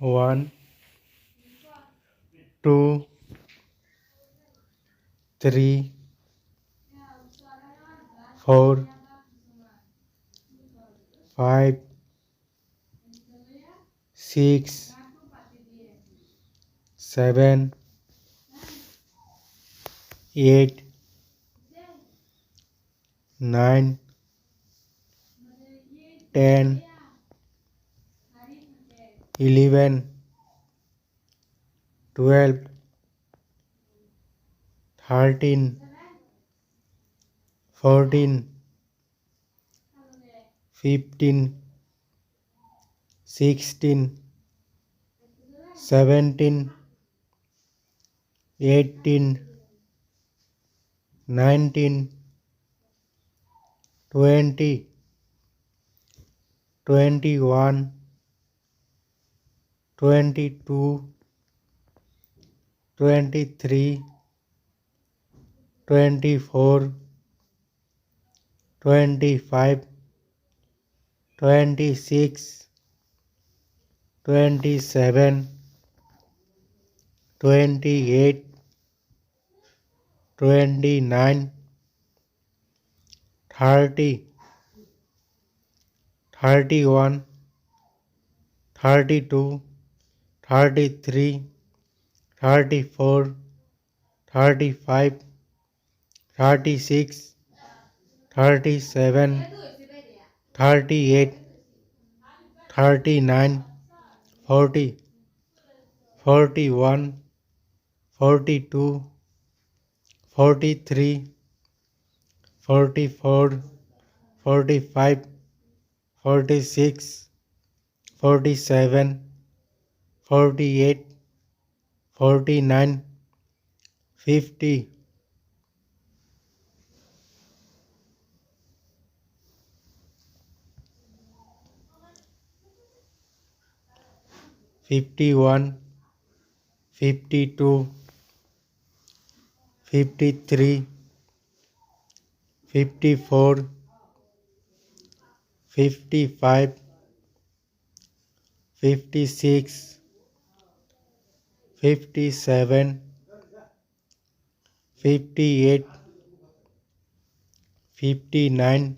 1, 2, 3, 4, 5, 6, 7, 8, 9, 10, 11, 12, 13, 14, 15, 16, 17, 18, 19, 20, 21, 22, 23, 24, 25, 26, 27, 28, 29, 30, 31, 32, 33, 34, 35, 36, 37, 38, 39, 40, 41, 42, 43, 44, 45, 46, 47, 48, 49, 50, 51, 52, 53, 54, 55, 56, 57, 58, 59,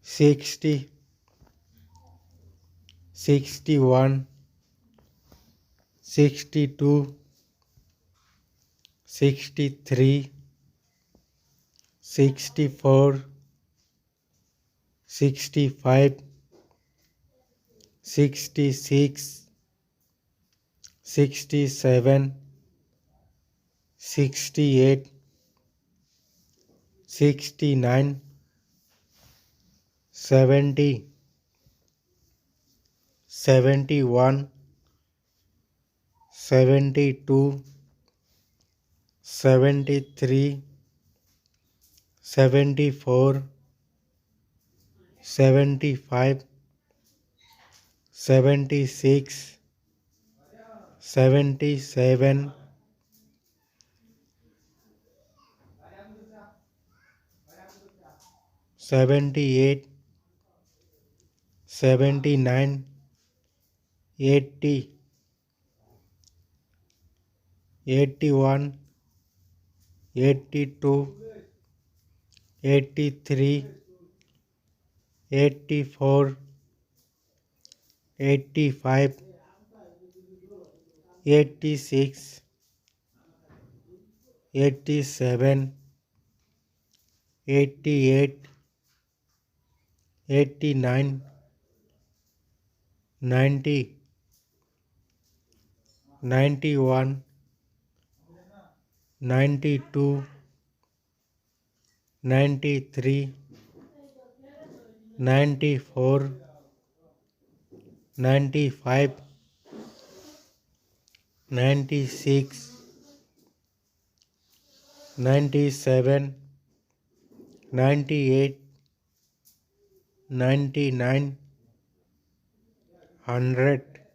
60, 61, 62, 63, 64, 65, 66, 67, 68, 69, 70, 71, 72, 73, 74, 75, 76, 77, 78, 79, 80, 81, 82, 83, 84, 85, 86, 87, 88, 89, 90, 91, 92, 93, 94, 95, 96, 97, 98, 99, 100.